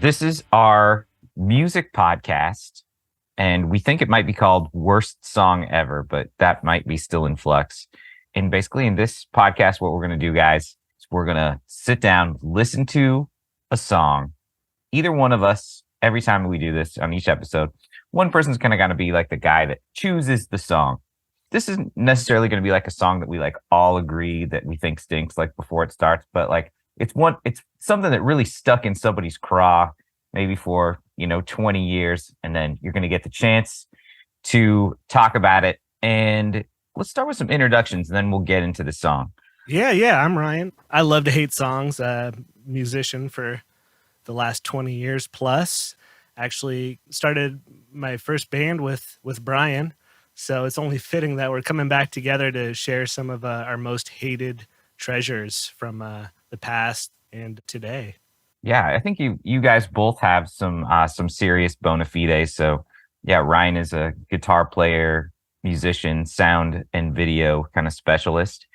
This is our music podcast, and we think it might be called Worst Song Ever, but that might be still in flux. And basically, in this podcast, what we're going to do, guys, is we're going to sit down, listen to a song. Either one of us, every time we do this on each episode, one person's kind of going to be like the guy that chooses the song. This isn't necessarily going to be like a song that we like all agree that we think stinks like before it starts, but like it's something that really stuck in somebody's craw maybe for 20 years, and then you're going to get the chance to talk about it. And let's start with some introductions, and then we'll get into the song. Yeah, I'm Ryan. I love to hate songs. Musician for the last 20 years plus. Actually started my first band with Brian, so it's only fitting that we're coming back together to share some of our most hated treasures from the past and today. Yeah, I think you guys both have some serious bona fides. So yeah, Ryan is a guitar player, musician, sound and video kind of specialist,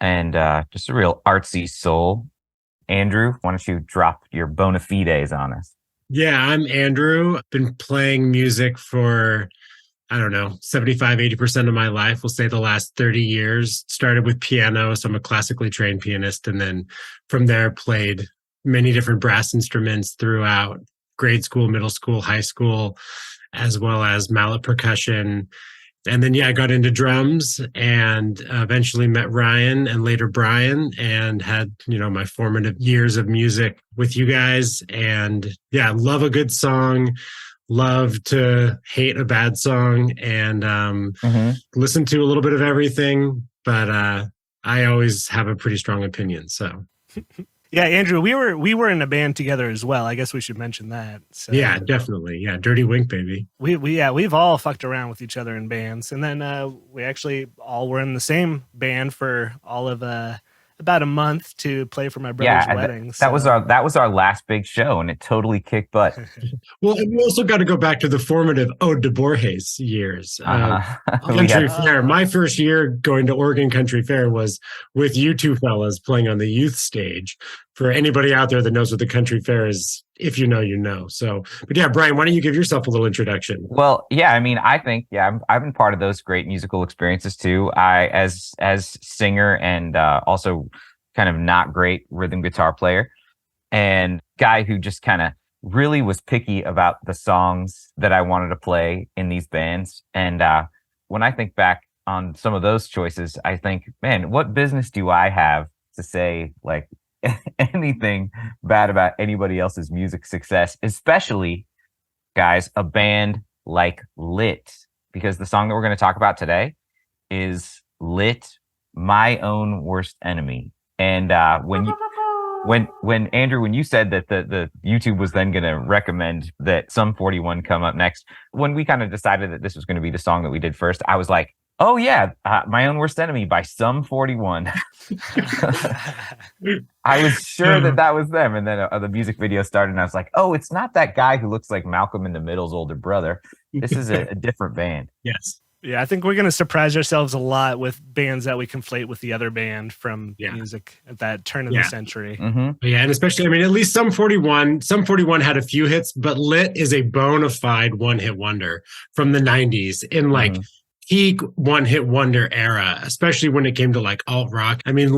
and just a real artsy soul. Andrew, why don't you drop your bona fides on us? Yeah, I'm Andrew. I've been playing music for, 75-80% of my life. We'll say the last 30 years. Started with piano, so I'm a classically trained pianist, and then from there played many different brass instruments throughout grade school, middle school, high school, as well as mallet percussion. And then, I got into drums and eventually met Ryan and later Brian, and had, my formative years of music with you guys. And love a good song, love to hate a bad song, and listen to a little bit of everything. But I always have a pretty strong opinion. So. Yeah, Andrew, we were in a band together as well. I guess we should mention that. So, yeah, definitely. Yeah, Dirty Wink, baby. We've all fucked around with each other in bands, and then we actually all were in the same band for all of about a month to play for my brother's wedding. That was our last big show, and it totally kicked butt. Well, and we also got to go back to the formative Ode to Borges years. Country Fair. My first year going to Oregon Country Fair was with you two fellas playing on the youth stage. For anybody out there that knows what the Country Fair is, if you know, you know. So, but yeah, Brian, why don't you give yourself a little introduction? Well, yeah, I mean, I think, I've been part of those great musical experiences too. I, as singer and also kind of not great rhythm guitar player, and guy who just kind of really was picky about the songs that I wanted to play in these bands. And when I think back on some of those choices, I think, man, what business do I have to say like anything bad about anybody else's music success, especially, guys, a band like Lit, because the song that we're going to talk about today is Lit, My Own Worst Enemy. And when Andrew, when you said that the YouTube was then going to recommend that Sum 41 come up next, when we kind of decided that this was going to be the song that we did first, I was like, oh yeah, My Own Worst Enemy by Sum 41. I was sure that was them. And then the music video started and I was like, oh, it's not that guy who looks like Malcolm in the Middle's older brother. This is a different band. Yes. Yeah, I think we're going to surprise ourselves a lot with bands that we conflate with the other band from music at that turn of the century. Mm-hmm. Yeah, and especially, at least Sum 41 had a few hits, but Lit is a bona fide one-hit wonder from the 90s in peak one-hit wonder era, especially when it came to like alt rock. I mean,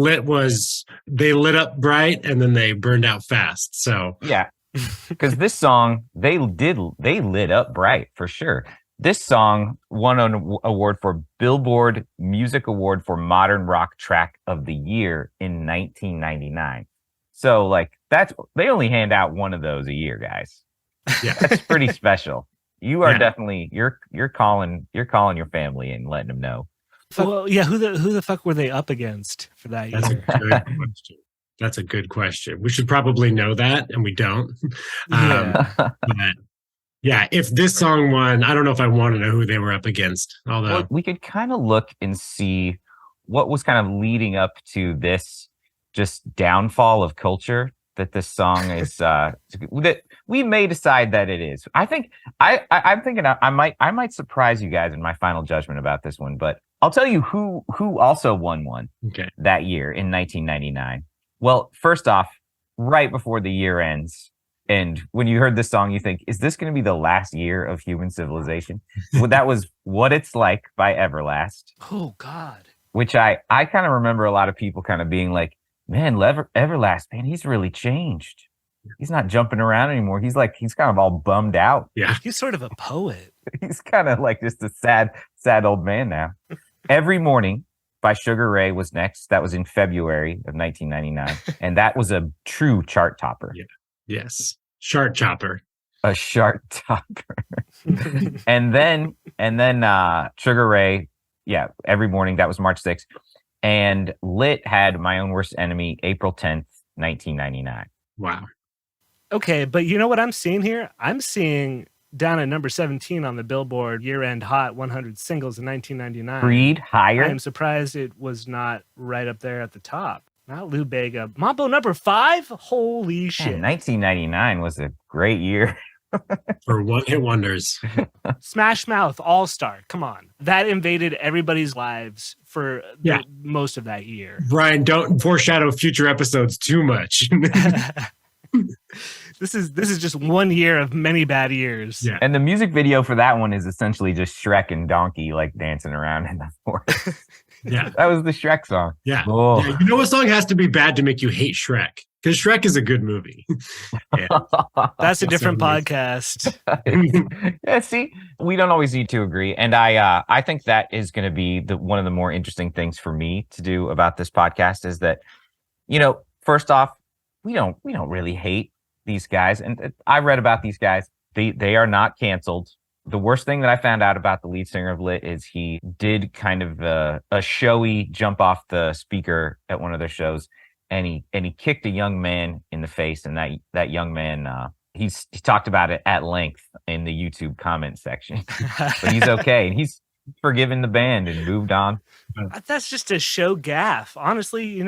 they lit up bright and then they burned out fast. So yeah, because this song, they lit up bright for sure. This song won an award for Billboard Music Award for Modern Rock Track of the Year in 1999. So like they only hand out one of those a year, guys. Yeah, that's pretty special. You are definitely you're calling your family and letting them know. Well, yeah, who the fuck were they up against for that year? That's a good question. That's a good question. We should probably know that, and we don't. But yeah, if this song won, I don't know if I want to know who they were up against. Although we could kind of look and see what was kind of leading up to this just downfall of culture that this song is that we may decide that it is. I think I'm thinking I might surprise you guys in my final judgment about this one, but I'll tell you who also won one that year in 1999. Well, first off, right before the year ends, And when you heard this song, you think, is this going to be the last year of human civilization? Well, that was What It's Like by Everlast, Oh, God. which I kind of remember a lot of people kind of being like, man, Everlast, man, he's really changed. He's not jumping around anymore. He's kind of all bummed out. Yeah. He's sort of a poet. He's kind of like just a sad old man now. Every Morning by Sugar Ray was next. That was in February of 1999. And that was a true chart topper. Yeah. Yes. Chart chopper. A chart topper. and then Sugar Ray, yeah, Every Morning, that was March 6th. And Lit had My Own Worst Enemy, April 10th, 1999. Wow. Okay, but you know what I'm seeing here? I'm seeing down at number 17 on the Billboard year-end Hot 100 Singles in 1999. Creed higher. I am surprised it was not right up there at the top. Not Lou Bega. Mambo number 5? Holy shit. Man, 1999 was a great year. For one-hit wonders. Smash Mouth All-Star. Come on. That invaded everybody's lives for most of that year. Brian, don't foreshadow future episodes too much. This is just 1 year of many bad years. Yeah. And the music video for that one is essentially just Shrek and Donkey like dancing around in the forest. Yeah. That was the Shrek song. Yeah. Oh. Yeah. You know what song has to be bad to make you hate Shrek? Because Shrek is a good movie. Yeah. That's a different podcast. Yeah, see, we don't always need to agree. And I think that is going to be one of the more interesting things for me to do about this podcast is that, first off, we don't really hate these guys. And I read about these guys. They are not canceled. The worst thing that I found out about the lead singer of Lit is he did kind of a showy jump off the speaker at one of their shows, and he kicked a young man in the face, and that young man he talked about it at length in the YouTube comment section. But he's okay, and he's forgiven the band and moved on. That's just a show gaffe. Honestly,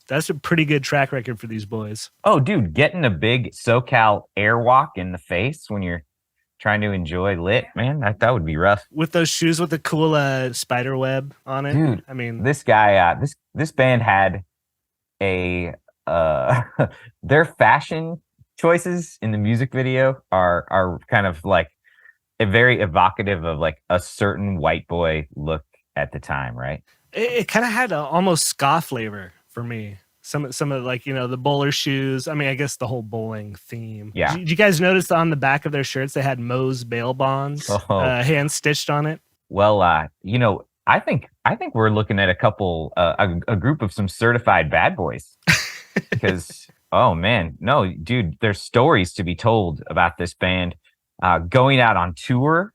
that's a pretty good track record for these boys. Oh, dude, getting a big SoCal airwalk in the face when you're trying to enjoy Lit, man, that would be rough. With those shoes with the cool spider web on it. Dude, I mean, this guy, this band had a their fashion choices in the music video are kind of like a very evocative of like a certain white boy look at the time, right? it kind of had almost ska flavor for me. Some of like, the bowler shoes. I mean, I guess the whole bowling theme. Yeah. Did you guys notice on the back of their shirts they had Moe's bail bonds hand stitched on it? Well, I think we're looking at a group of some certified bad boys because oh man, no, dude, there's stories to be told about this band going out on tour.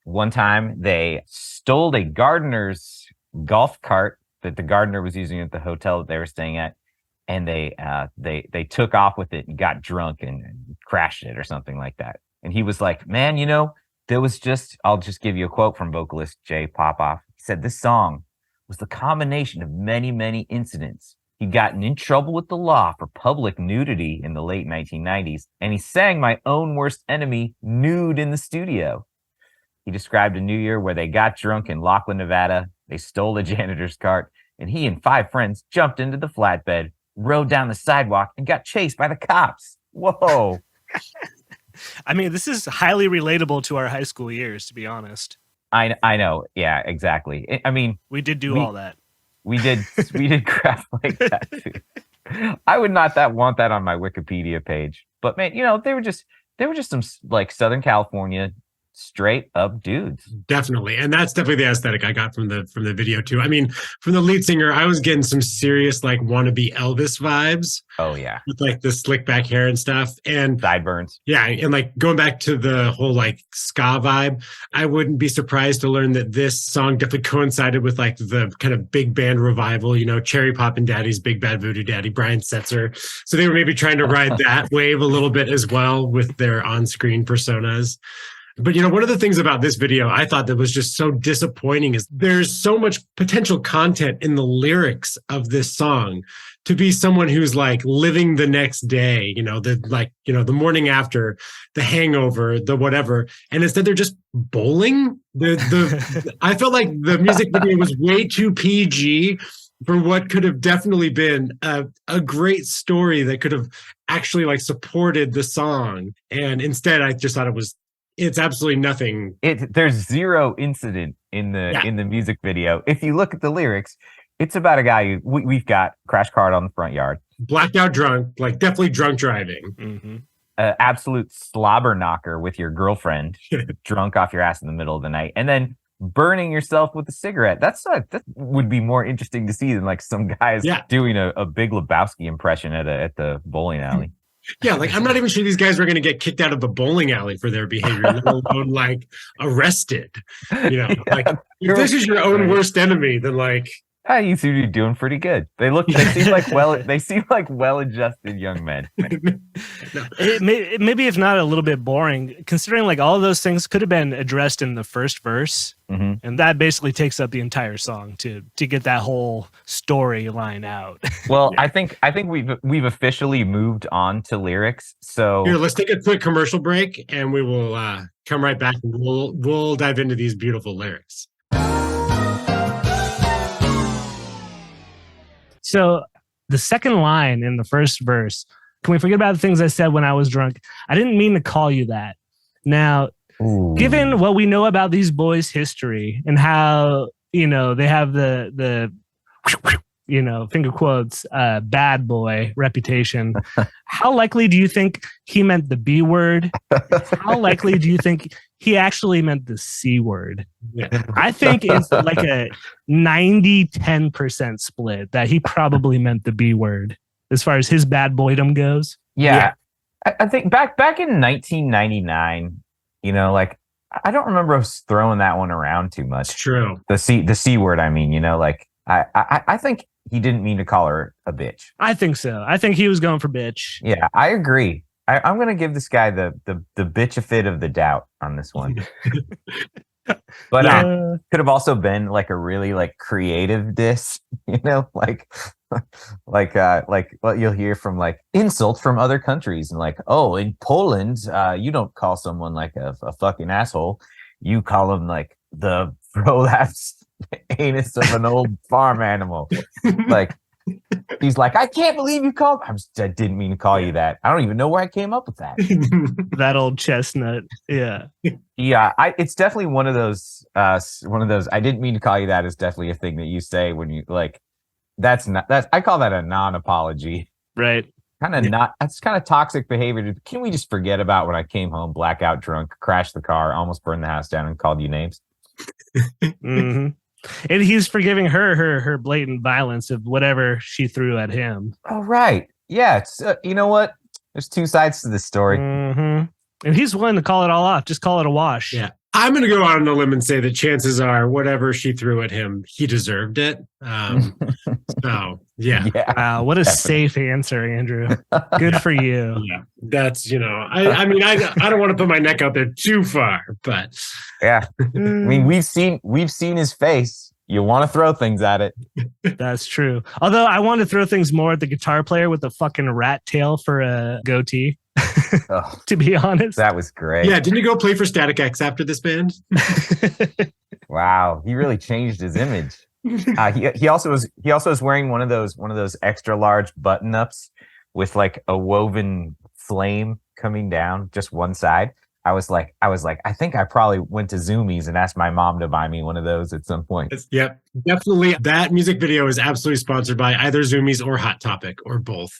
One time they stole a gardener's golf cart that the gardener was using at the hotel that they were staying at, and they took off with it and got drunk and crashed it or something like that. And he was like, man, there was I'll just give you a quote from vocalist Jay Popoff. He said, this song was the combination of many, many incidents. He'd gotten in trouble with the law for public nudity in the late 1990s, and he sang My Own Worst Enemy nude in the studio. He described a New Year where they got drunk in Laughlin, Nevada. They stole a janitor's cart, and he and 5 friends jumped into the flatbed, rode down the sidewalk, and got chased by the cops. Whoa. I mean, this is highly relatable to our high school years, to be honest. I know. Yeah, exactly. I mean, we did do all that. We did crap like that too. I would not want that on my Wikipedia page. But man, they were just some like Southern California straight up dudes. Definitely. And that's definitely the aesthetic I got from the video too. I mean, from the lead singer, I was getting some serious like wannabe Elvis vibes. Oh yeah. With like the slick back hair and stuff. And sideburns. Yeah. And like going back to the whole like ska vibe, I wouldn't be surprised to learn that this song definitely coincided with like the kind of big band revival, Cherry Poppin' Daddy's Big Bad Voodoo Daddy, Brian Setzer. So they were maybe trying to ride that wave a little bit as well with their on-screen personas. But, one of the things about this video I thought that was just so disappointing is there's so much potential content in the lyrics of this song to be someone who's like living the next day, the morning after, the hangover, the whatever. And instead they're just bowling. I felt like the music video was way too PG for what could have definitely been a great story that could have actually like supported the song. And instead I just thought it's absolutely nothing. There's zero incident in the music video. If you look at the lyrics, it's about a guy we've got crash cart on the front yard, blacked out drunk, like definitely drunk driving. Mm-hmm. Absolute slobber knocker with your girlfriend, drunk off your ass in the middle of the night, and then burning yourself with a cigarette. That would be more interesting to see than like some guys doing a Big Lebowski impression at the bowling alley. Yeah, like I'm not even sure these guys were going to get kicked out of the bowling alley for their behavior, let alone like arrested. Like if this is your own worst enemy, then like you seem to be doing pretty good. They seem like well-adjusted young men. Maybe if not a little bit boring, considering like all of those things could have been addressed in the first verse, and that basically takes up the entire song to get that whole storyline out. Well, I think we've officially moved on to lyrics. So here, let's take a quick commercial break, and we will come right back, and we'll dive into these beautiful lyrics. So the second line in the first verse, can we forget about the things I said when I was drunk? I didn't mean to call you that. Now, given what we know about these boys' history and how, they have the finger quotes, bad boy reputation, how likely do you think he meant the B word? How likely do you think he actually meant the C word? Yeah. I think it's like a 90-10% split that he probably meant the B word as far as his bad boydom goes. Yeah. I think back in 1999, like I don't remember us throwing that one around too much. It's true. The C word, I mean, like I think he didn't mean to call her a bitch. I think so. I think he was going for bitch. Yeah, I agree. I'm going to give this guy the bitch a fit of the doubt on this one. But could have also been like a really like creative diss, like what you'll hear from like insults from other countries and like, oh, in Poland, you don't call someone like a fucking asshole. You call them like the prolapse anus of an old farm animal. Like, he's like, I can't believe you called. I didn't mean to call you that. I don't even know where I came up with that. That old chestnut. Yeah. Yeah. It's definitely one of those. I didn't mean to call you that is definitely a thing that you say when you like. I call that a non-apology. Right. That's kind of toxic behavior. Can we just forget about when I came home blackout drunk, crashed the car, almost burned the house down, and called you names? Mm-hmm. And he's forgiving her blatant violence of whatever she threw at him. Oh, right. Yeah. It's, you know what? There's two sides to this story. Mm-hmm. And he's willing to call it all off. Just call it a wash. Yeah. I'm going to go out on a limb and say that chances are whatever she threw at him, he deserved it. So, yeah. Wow. What a safe answer, Andrew. Good for you. Yeah. That's, I mean, I don't want to put my neck out there too far, but. Yeah. I mean, we've seen his face. You want to throw things at it. That's true. Although I want to throw things more at the guitar player with the fucking rat tail for a goatee. To be honest, that was great. Yeah, didn't you go play for Static X after this band? Wow, he really changed his image. He also was wearing one of those extra large button ups with like a woven flame coming down just one side. I was like, I think I probably went to Zoomies and asked my mom to buy me one of those at some point. Yep, definitely. That music video is absolutely sponsored by either Zoomies or Hot Topic or both.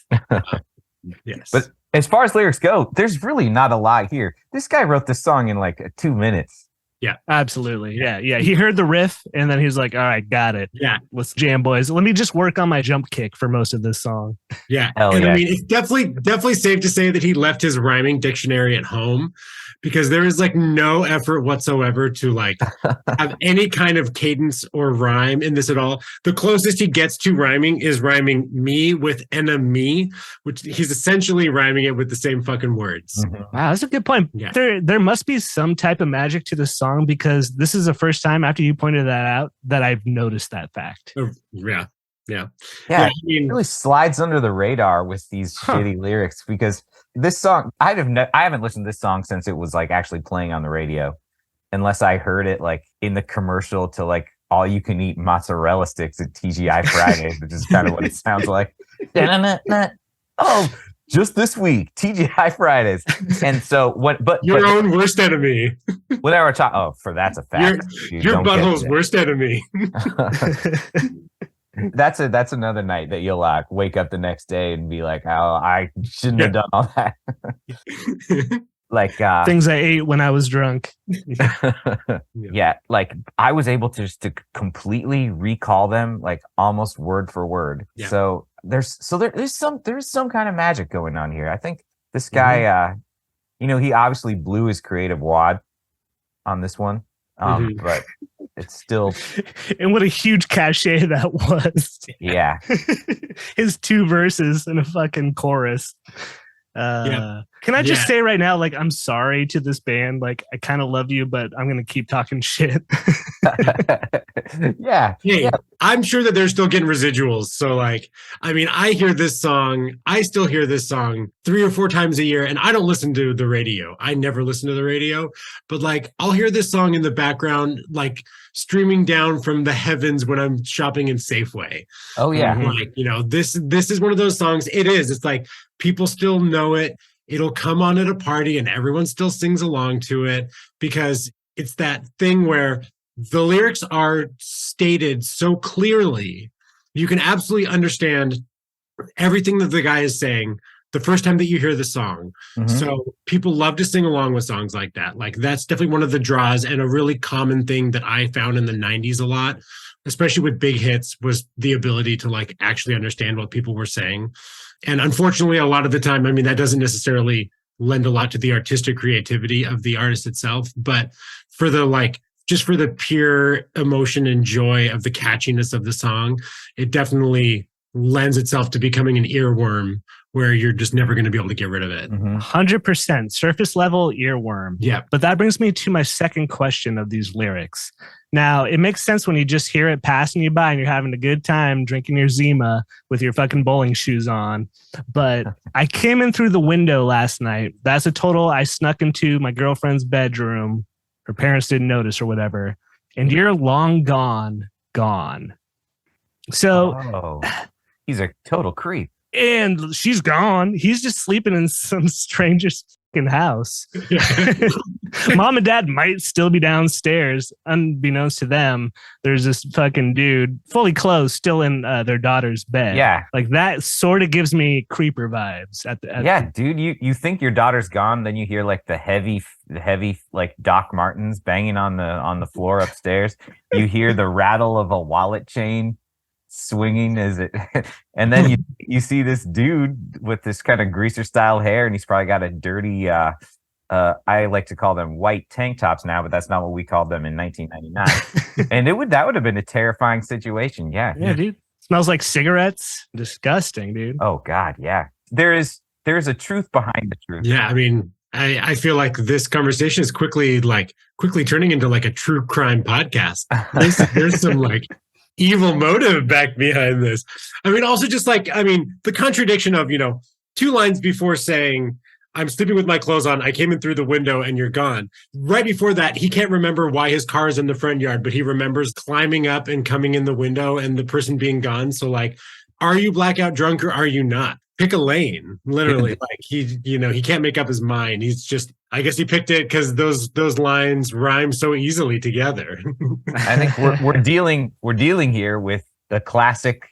Yes. But as far as lyrics go, there's really not a lot here. This guy wrote this song in like 2 minutes. Yeah, absolutely. Yeah. He heard the riff and then he's like, all right, got it. Yeah. Let's jam, boys. Let me just work on my jump kick for most of this song. Yeah. Hell and yeah. I mean, it's definitely safe to say that he left his rhyming dictionary at home because there is like no effort whatsoever to like have any kind of cadence or rhyme in this at all. The closest he gets to rhyming is rhyming me with enemy, which he's essentially rhyming it with the same fucking words. Mm-hmm. Wow, that's a good point. Yeah. There must be some type of magic to this song because this is the first time after you pointed that out that I've noticed that fact. Yeah. I mean, it really slides under the radar with these shitty lyrics because this song, I haven't listened to this song since it was like actually playing on the radio, unless I heard it like in the commercial to like all you can eat mozzarella sticks at TGI Fridays, which is kind of what it sounds like. Oh, just this week, TGI Fridays. And so what? But Your own worst enemy. whenever I talk, that's a fact. Your butthole's worst enemy. That's another night that you'll wake up the next day and be like, oh, I shouldn't have done all that. Like things I ate when I was drunk. Yeah, like I was able to just to completely recall them like almost word for word. Yeah. So there's some kind of magic going on here. I think this guy he obviously blew his creative wad on this one. But it's still and what a huge cachet that was. Yeah. His 2 verses and a fucking chorus. Can I just say right now, like, I'm sorry to this band. Like, I kind of love you, but I'm going to keep talking shit. Yeah. I'm sure that they're still getting residuals. So, like, I mean, I still hear this song 3 or 4 times a year, and I don't listen to the radio. I never listen to the radio, but like, I'll hear this song in the background, like streaming down from the heavens when I'm shopping in Safeway. Oh yeah. Like, this is one of those songs. It's like people still know it. It'll come on at a party and everyone still sings along to it because it's that thing where the lyrics are stated so clearly. You can absolutely understand everything that the guy is saying the first time that you hear the song. So people love to sing along with songs like that. Like, that's definitely one of the draws, and a really common thing that I found in the 90s a lot, especially with big hits, was the ability to like actually understand what people were saying. And unfortunately, a lot of the time, I mean, that doesn't necessarily lend a lot to the artistic creativity of the artist itself, but for the just for the pure emotion and joy of the catchiness of the song, it definitely lends itself to becoming an earworm where you're just never going to be able to get rid of it. 100% surface level earworm. Yeah. But that brings me to my second question of these lyrics. Now, it makes sense when you just hear it passing you by and you're having a good time drinking your Zima with your fucking bowling shoes on. But I came in through the window last night. That's a total, I snuck into my girlfriend's bedroom. Her parents didn't notice or whatever. And you're long gone. So he's a total creep. And she's gone. He's just sleeping in some stranger's fucking house. Mom and dad might still be downstairs. Unbeknownst to them, there's this fucking dude, fully clothed, still in their daughter's bed. Yeah. Like, that sort of gives me creeper vibes. Dude, you think your daughter's gone, then you hear like the heavy like Doc Martens banging on the floor upstairs. You hear the rattle of a wallet chain swinging and then you see this dude with this kind of greaser style hair, and he's probably got a dirty I like to call them white tank tops now, but that's not what we called them in 1999. And that would have been a terrifying situation. Yeah, dude, smells like cigarettes. Disgusting, dude. Oh god, yeah. There's a truth behind the truth. Yeah, I mean, I feel like this conversation is quickly turning into like a true crime podcast. There's some like evil motive back behind this. I mean, also just the contradiction of, 2 lines before saying, I'm sleeping with my clothes on, I came in through the window and you're gone. Right before that, he can't remember why his car is in the front yard, but he remembers climbing up and coming in the window and the person being gone. So like, are you blackout drunk or are you not? Pick a lane, literally. Like, he can't make up his mind. He's just, I guess he picked it because those lines rhyme so easily together. I think we're dealing here with the classic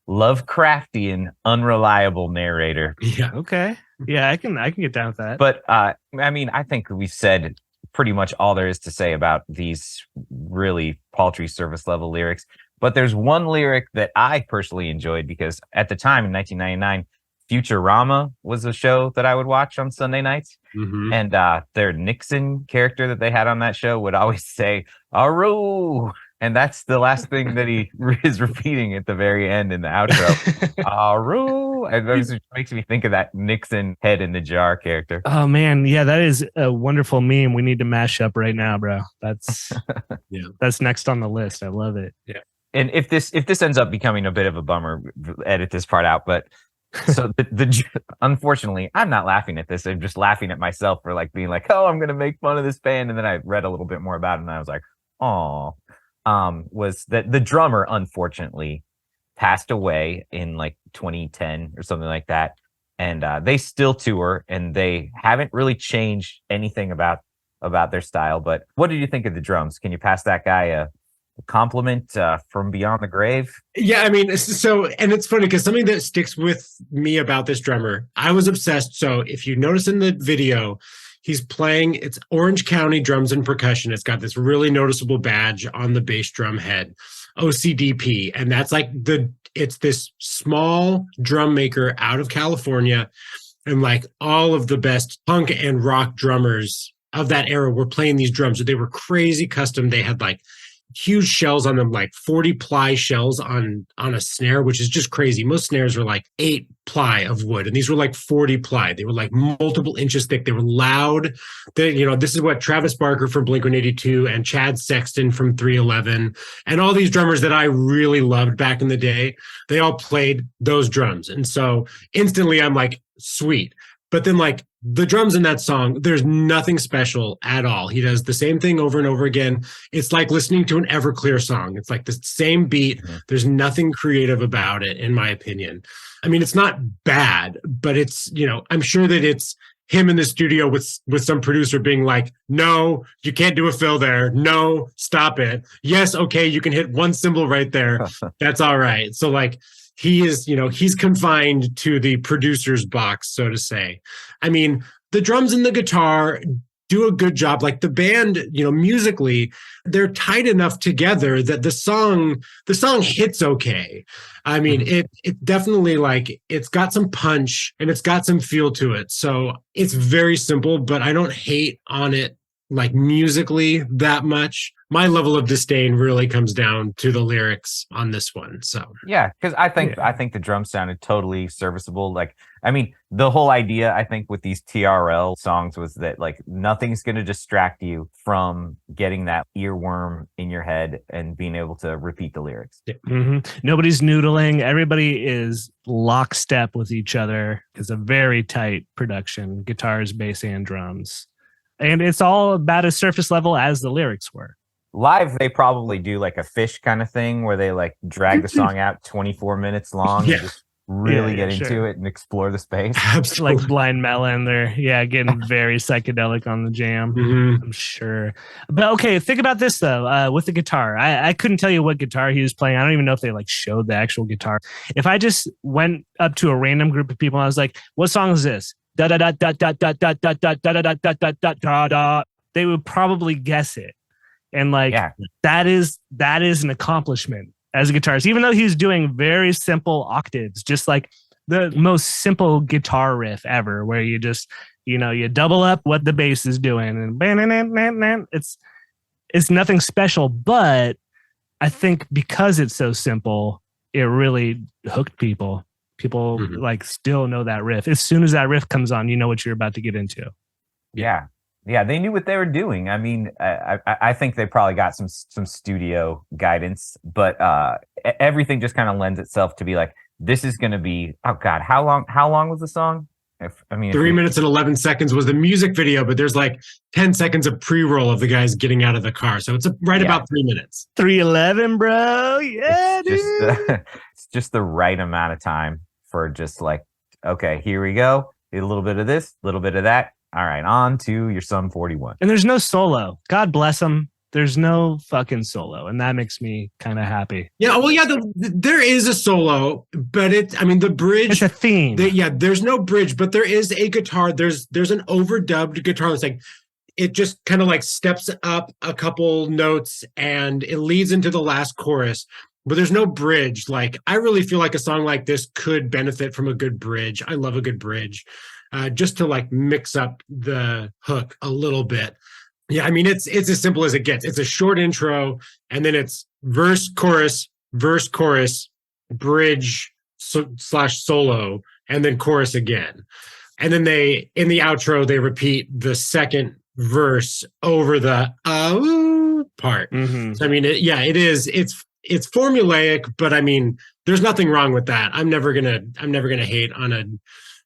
Lovecraftian unreliable narrator. Yeah. Okay. Yeah, I can get down with that. But I mean, I think we've said pretty much all there is to say about these really paltry surface level lyrics. But there's one lyric that I personally enjoyed because at the time in 1999, Futurama was a show that I would watch on Sunday nights. And their Nixon character that they had on that show would always say, "Aru." And that's the last thing that he is repeating at the very end in the outro. Aru. And it just makes me think of that Nixon head in the jar character. Oh man, yeah, that is a wonderful meme we need to mash up right now, bro. That's that's next on the list. I love it. Yeah. And if this ends up becoming a bit of a bummer, edit this part out. But so the unfortunately, I'm not laughing at this. I'm just laughing at myself for like being like, oh, I'm gonna make fun of this band. And then I read a little bit more about it, and I was like, oh. Was that the drummer unfortunately passed away in like 2010 or something like that. and they still tour, and they haven't really changed anything about their style. But what did you think of the drums? Can you pass that guy a compliment from beyond the grave? Yeah, I mean, so, and it's funny because something that sticks with me about this drummer, I was obsessed. So if you notice in the video, he's playing, it's Orange County Drums and Percussion. It's got this really noticeable badge on the bass drum head, OCDP. And that's like it's this small drum maker out of California. And like all of the best punk and rock drummers of that era were playing these drums. So they were crazy custom. They had like huge shells on them, like 40 ply shells on a snare, which is just crazy. Most snares are like 8 ply of wood, and these were like 40 ply. They were like multiple inches thick. They were loud. This is what Travis Barker from Blink-182 and Chad Sexton from 311 and all these drummers that I really loved back in the day, they all played those drums. And so instantly I'm like, sweet. But then like the drums in that song, there's nothing special at all. He does the same thing over and over again. It's like listening to an Everclear song. It's like the same beat. Mm-hmm. There's nothing creative about it, in my opinion. I mean, it's not bad, but it's, I'm sure that it's him in the studio with some producer being like, no, you can't do a fill there. No, stop it. Yes, okay, you can hit one cymbal right there. That's all right. So like, he is, he's confined to the producer's box, so to say. I mean, the drums and the guitar do a good job. Like the band, musically, they're tight enough together that the song hits okay. I mean, it definitely like, it's got some punch and it's got some feel to it. So it's very simple, but I don't hate on it like musically that much. My level of disdain really comes down to the lyrics on this one. So yeah, because I think the drums sounded totally serviceable. Like, I mean, the whole idea I think with these TRL songs was that like nothing's going to distract you from getting that earworm in your head and being able to repeat the lyrics. Mm-hmm. Nobody's noodling. Everybody is lockstep with each other. It's a very tight production, guitars, bass, and drums. And it's all about as surface level as the lyrics were. Live, they probably do like a Fish kind of thing where they like drag the song out 24 minutes long and just really get into it and explore the space. Absolutely. Like Blind Melon, they're getting very psychedelic on the jam. Mm-hmm. I'm sure. But okay, think about this though, with the guitar. I couldn't tell you what guitar he was playing. I don't even know if they like showed the actual guitar. If I just went up to a random group of people and I was like, what song is this? Da da da da da da da da da da da da da da da, they would probably guess it. And like that is an accomplishment as a guitarist, even though he's doing very simple octaves, just like the most simple guitar riff ever, where you just, you double up what the bass is doing and it's nothing special. But I think because it's so simple, it really hooked people. People like still know that riff. As soon as that riff comes on, you know what you're about to get into. Yeah. Yeah, they knew what they were doing. I mean, I think they probably got some studio guidance, but everything just kind of lends itself to be like, this is going to be, oh God, how long was the song? 3 minutes and 11 seconds was the music video, but there's like 10 seconds of pre-roll of the guys getting out of the car. So it's about 3 minutes. 3:11, bro. Yeah, it's just the right amount of time for just like, okay, here we go. A little bit of this, a little bit of that. All right, on to your Sum 41. And there's no solo. God bless him. There's no fucking solo, and that makes me kind of happy. Yeah, well, yeah, there is a solo, but the bridge. It's a theme. There's no bridge, but there is a guitar. There's an overdubbed guitar that's like, it just kind of like steps up a couple notes, and it leads into the last chorus. But there's no bridge. Like, I really feel like a song like this could benefit from a good bridge. I love a good bridge. Just to like mix up the hook a little bit. Yeah, I mean, it's as simple as it gets. It's a short intro, and then it's verse, chorus, bridge slash solo, and then chorus again. And then in the outro, they repeat the second verse over the part. Mm-hmm. So, I mean, it's formulaic, but I mean, there's nothing wrong with that. I'm never gonna hate on a.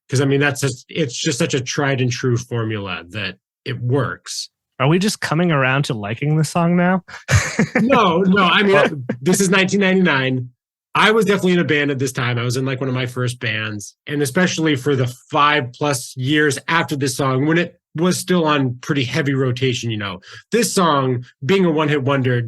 Because, I mean, it's just such a tried and true formula that it works. Are we just coming around to liking the song now? No. I mean, this is 1999. I was definitely in a band at this time. I was in like one of my first bands, and especially for the 5+ years after this song, when it was still on pretty heavy rotation, this song being a one-hit wonder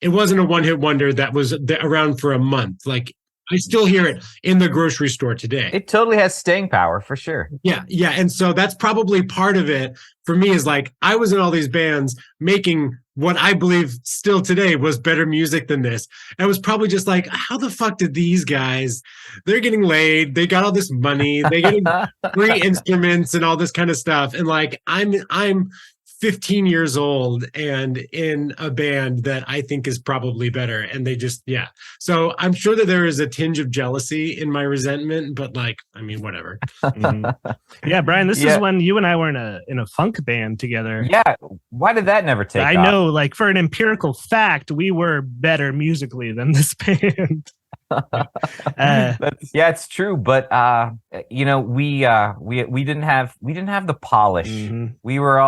it wasn't a one-hit wonder that was around for a month. Like I still hear it in the grocery store today. It totally has staying power for sure. Yeah. And so that's probably part of it for me, is like I was in all these bands making what I believe still today was better music than this. And it was probably just like, how the fuck did these guys, they're getting laid, they got all this money, they getting free instruments and all this kind of stuff. And like, I'm 15 years old and in a band that I think is probably better. And they just, yeah. So I'm sure that there is a tinge of jealousy in my resentment, but like, I mean, whatever. Yeah, Brian, this is when you and I were in a funk band together. Yeah. Why did that never take off? I know, like for an empirical fact, we were better musically than this band. It's true, but we didn't have the polish. Mm-hmm. We were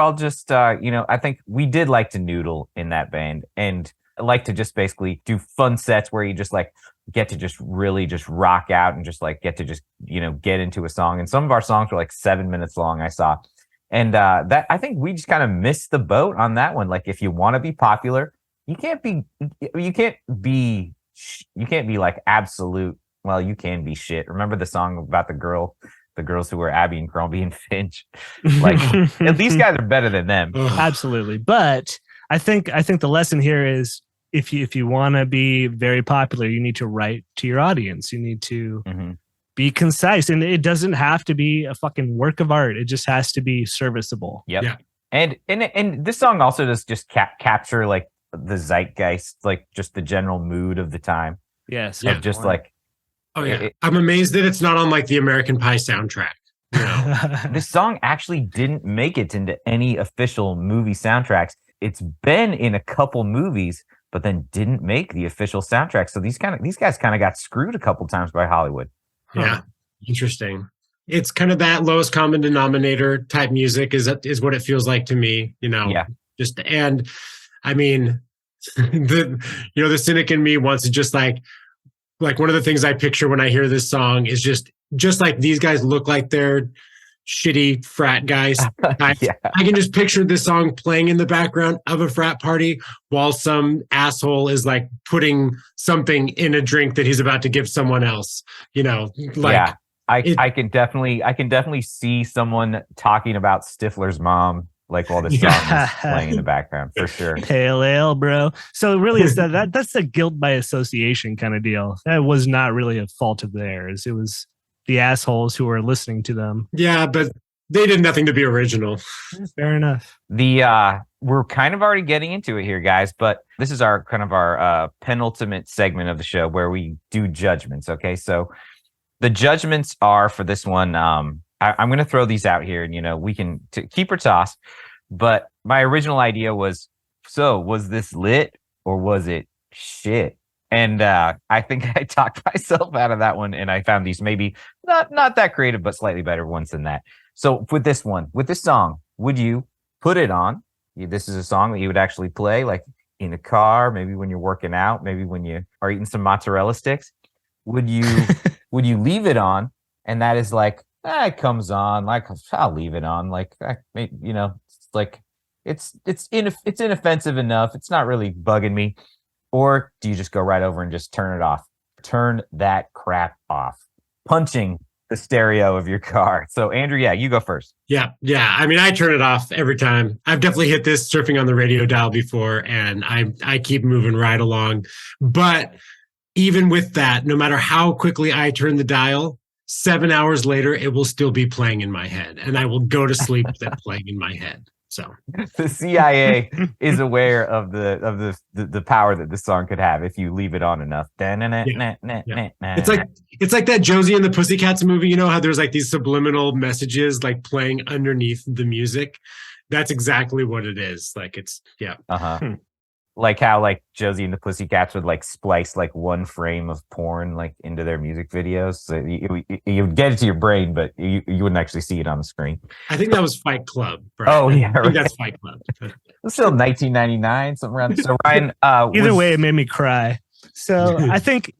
all just I think we did like to noodle in that band and like to just basically do fun sets where you just like get to just really just rock out and just like get to just get into a song. And some of our songs were like 7 minutes long, I saw. And that I think we just kind of missed the boat on that one. Like if you want to be popular, you can't be like absolute. Well, you can be shit. Remember the song about the girls who were Abby and Crombie and Finch? Like these guys are better than them. Absolutely. But I think the lesson here is if you want to be very popular, you need to write to your audience. You need to be concise, and it doesn't have to be a fucking work of art. It just has to be serviceable. Yep. Yeah. And this song also does just capture like the zeitgeist, like just the general mood of the time. Yes. Yeah. Just like, I'm amazed that it's not on like the American Pie soundtrack. This song actually didn't make it into any official movie soundtracks. It's been in a couple movies, but then didn't make the official soundtrack. So these guys kind of got screwed a couple times by Hollywood. Yeah. Interesting. It's kind of that lowest common denominator type music is what it feels like to me, Yeah. And I mean, the cynic in me wants to just like one of the things I picture when I hear this song is just like these guys look like they're shitty frat guys. Yeah. I can just picture this song playing in the background of a frat party while some asshole is like putting something in a drink that he's about to give someone else, yeah. I can definitely see someone talking about Stifler's mom like while this song is playing in the background for sure. Pale ale, bro. So really, it's that's a guilt by association kind of deal. That was not really a fault of theirs. It was the assholes who were listening to them. Yeah, but they did nothing to be original. Fair enough. We're kind of already getting into it here, guys, but this is our penultimate segment of the show where we do judgments. Okay, so the judgments are for this one. I'm going to throw these out here, and we can keep or toss. But my original idea was this lit or was it shit? And I think I talked myself out of that one, and I found these maybe not that creative, but slightly better ones than that. So with this song, would you put it on? This is a song that you would actually play, like in a car, maybe when you're working out, maybe when you are eating some mozzarella sticks. Would you leave it on? And that is like, it comes on, like I'll leave it on, like it's like it's inoffensive enough. It's not really bugging me. Or do you just go right over and just turn it off? Turn that crap off. Punching the stereo of your car. So Andrew, you go first. Yeah. I mean, I turn it off every time. I've definitely hit this surfing on the radio dial before, and I keep moving right along. But even with that, no matter how quickly I turn the dial, 7 hours later, it will still be playing in my head, and I will go to sleep with it playing in my head. So the CIA is aware of the power that this song could have if you leave it on enough. It's like that Josie and the Pussycats movie. You know how there's like these subliminal messages like playing underneath the music. That's exactly what it is. Like it's Like how like Josie and the Pussycats would like splice like one frame of porn like into their music videos. So you would get it to your brain, but you wouldn't actually see it on the screen. I think that was Fight Club. Right? Oh yeah, I think that's Fight Club. It's still 1999, something around. So Ryan, either way, it made me cry. So I think,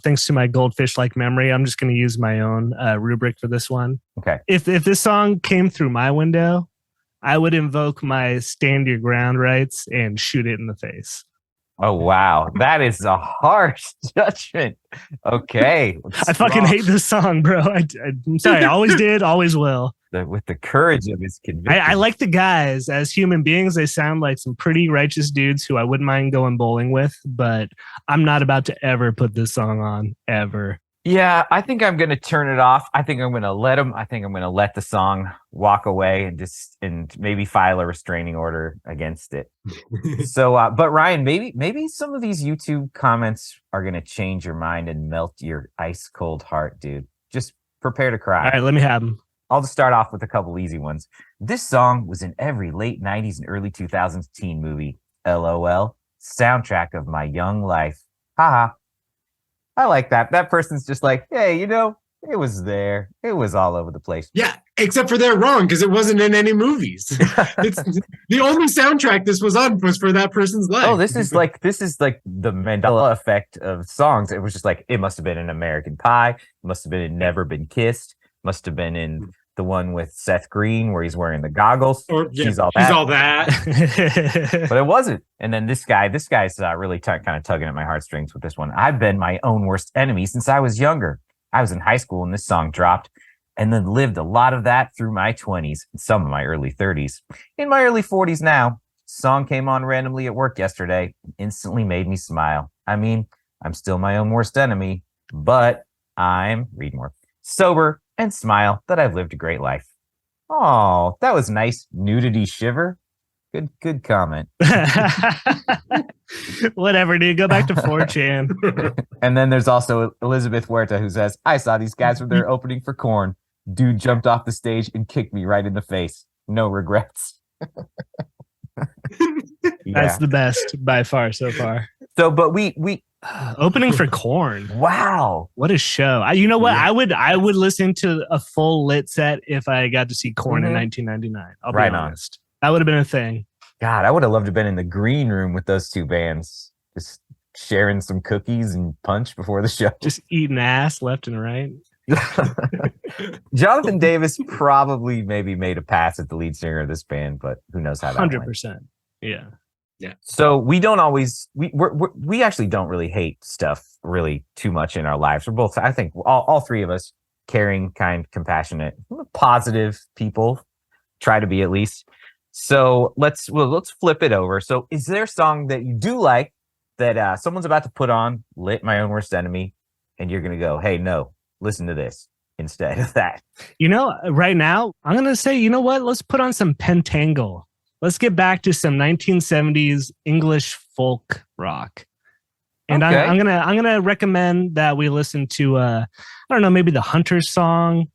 thanks to my goldfish-like memory, I'm just going to use my own rubric for this one. Okay. If this song came through my window, I would invoke my stand your ground rights and shoot it in the face. Oh, wow. That is a harsh judgment. Okay. I fucking hate this song, bro. I'm sorry. I always did, always will. With the courage of his conviction. I like the guys as human beings. They sound like some pretty righteous dudes who I wouldn't mind going bowling with, but I'm not about to ever put this song on, ever. Yeah, I think I'm going to turn it off. I think I'm going to let him. I think I'm going to let the song walk away and maybe file a restraining order against it. So, but Ryan, maybe some of these YouTube comments are going to change your mind and melt your ice cold heart, dude. Just prepare to cry. All right, let me have them. I'll just start off with a couple easy ones. This song was in every late 90s and early 2000s teen movie. LOL. Soundtrack of my young life. Haha. I like that. That person's just like, hey, it was there. It was all over the place. Yeah, except for they're wrong because it wasn't in any movies. It's the only soundtrack this was on was for that person's life. Oh, this is like the Mandela effect of songs. It was just like, it must have been in American Pie. It must have been in Never Been Kissed. Must have been in the one with Seth Green where he's wearing the goggles. She's all that. But it wasn't. And then this guy's really kind of tugging at my heartstrings with this one. I've been my own worst enemy since I was younger. I was in high school when this song dropped, and then lived a lot of that through my 20s and some of my early 30s. In my early 40s now, song came on randomly at work yesterday and instantly made me smile. I mean, I'm still my own worst enemy, but read more, sober and smile that I've lived a great life. Oh, that was nice. Nudity shiver. Good comment. Whatever, dude. Go back to 4chan. And then there's also Elizabeth Huerta who says, I saw these guys when they're opening for Korn. Dude jumped off the stage and kicked me right in the face. No regrets. That's the best by far so far. So, but we opening for Korn. Wow, what a show! You know what? Yeah. I would listen to a full lit set if I got to see Korn in 1999. I'll be honest. That would have been a thing. God, I would have loved to have been in the green room with those two bands, just sharing some cookies and punch before the show, just eating ass left and right. Jonathan Davis probably maybe made a pass at the lead singer of this band, but who knows how that 100%. went. Yeah. So we don't always we actually don't really hate stuff really too much in our lives. We're both, I think, all three of us, caring, kind, compassionate, positive people. Try to be, at least. So let's flip it over. So is there a song that you do like that someone's about to put on, lit My Own Worst Enemy, and you're gonna go, hey, no, listen to this instead of that? Right now I'm gonna say, you know what? Let's put on some Pentangle. Let's get back to some 1970s English folk rock. And okay. I'm gonna recommend that we listen to I don't know, maybe the Hunters song.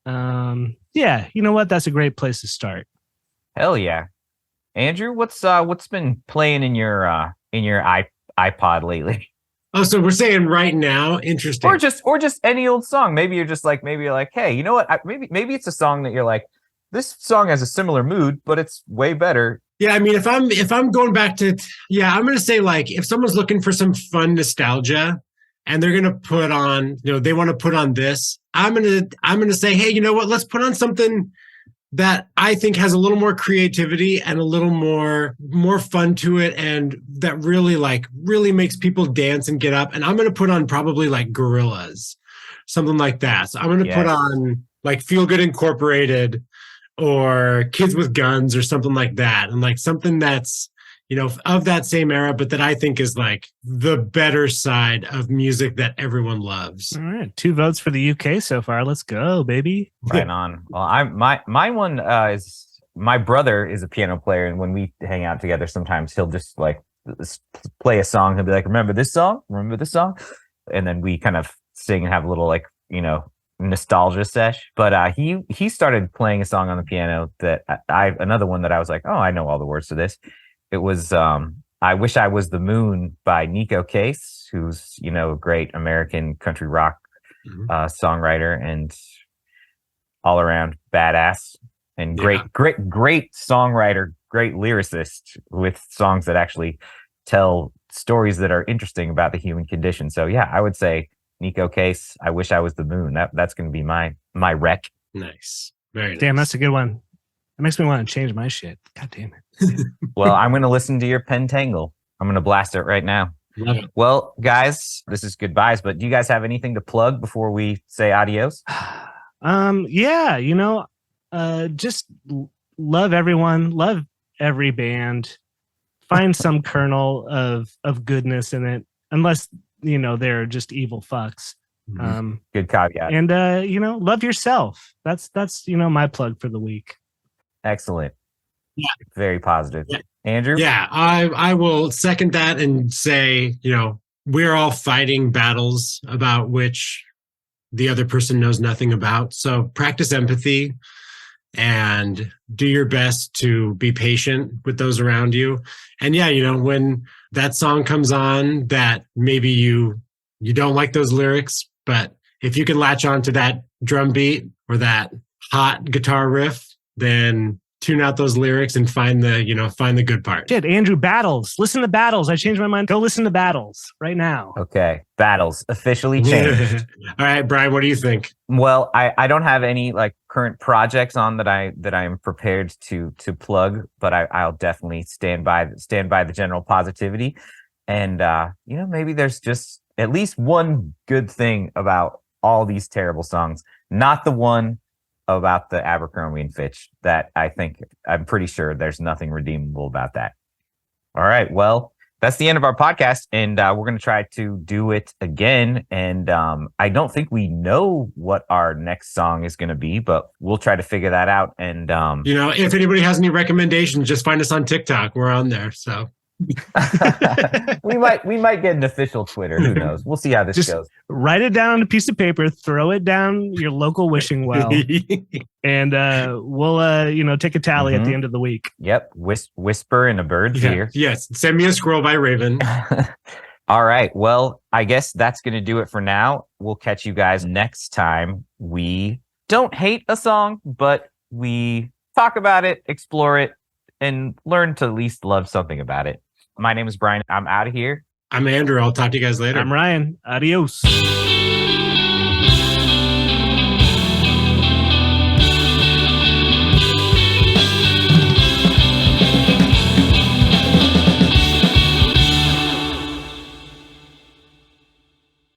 Yeah, you know what? That's a great place to start. Hell yeah. Andrew, what's been playing in your iPod lately? Oh, so we're saying right now, interesting. Or just any old song. Maybe you're like, hey, you know what? Maybe it's a song that you're like, this song has a similar mood, but it's way better. Yeah, I mean, if I'm going back to, I'm going to say, like, if someone's looking for some fun nostalgia and they're going to put on, they want to put on this, I'm going to say, hey, you know what? Let's put on something that I think has a little more creativity and a little more fun to it, and that really makes people dance and get up. And I'm going to put on probably like Gorillaz, something like that. So I'm going to put on like Feel Good Incorporated or Kids with Guns or something like that. And like something that's, of that same era, but that I think is like the better side of music that everyone loves. All right. 2 votes for the UK so far. Let's go, baby. Right on. Well, my one is, my brother is a piano player, and when we hang out together, sometimes he'll just like play a song. He'll be like, remember this song? And then we kind of sing and have a little nostalgia sesh. But he started playing a song on the piano that another one that I was like, oh, I know all the words to this. It was I Wish I Was the Moon by Nico Case, who's a great American country rock songwriter and all around badass and great songwriter, great lyricist with songs that actually tell stories that are interesting about the human condition. So yeah, I would say Nico Case, I Wish I Was the Moon. That's going to be my rec. Nice. Very nice. Damn, that's a good one. It makes me want to change my shit. God damn it. Well, I'm going to listen to your Pentangle. I'm going to blast it right now. Love it. Well, guys, this is goodbyes, but do you guys have anything to plug before we say adios? Yeah, just love everyone, love every band. Find some kernel of goodness in it, unless they're just evil fucks. Good caveat. And love yourself. That's my plug for the week. Excellent. Yeah. Very positive. Yeah. Andrew? Yeah, I will second that and say, we're all fighting battles about which the other person knows nothing about. So practice empathy and do your best to be patient with those around you. And yeah, when that song comes on that maybe you don't like those lyrics, but if you can latch on to that drum beat or that hot guitar riff, then tune out those lyrics and find the good part. Shit, Andrew, Battles. Listen to Battles. I changed my mind. Go listen to Battles right now. Okay. Battles officially changed. All right, Brian, what do you think? Well, I don't have any current projects on that I am prepared to plug, but I'll definitely stand by the general positivity. And maybe there's just at least one good thing about all these terrible songs, not the one about the Abercrombie and Fitch that I'm pretty sure there's nothing redeemable about that. All right. Well, that's the end of our podcast, and we're going to try to do it again. And I don't think we know what our next song is going to be, but we'll try to figure that out. And if anybody has any recommendations, just find us on TikTok. We're on there. So we might get an official Twitter. Who knows? We'll see how this goes. Write it down on a piece of paper, throw it down your local wishing well, and we'll take a tally at the end of the week. Yep. Whisper in a bird's ear. Yes. Send me a scroll by Raven. All right. Well, I guess that's going to do it for now. We'll catch you guys next time. We don't hate a song, but we talk about it, explore it, and learn to at least love something about it. My name is Brian. I'm out of here. I'm Andrew. I'll talk to you guys later. I'm Ryan. Adios.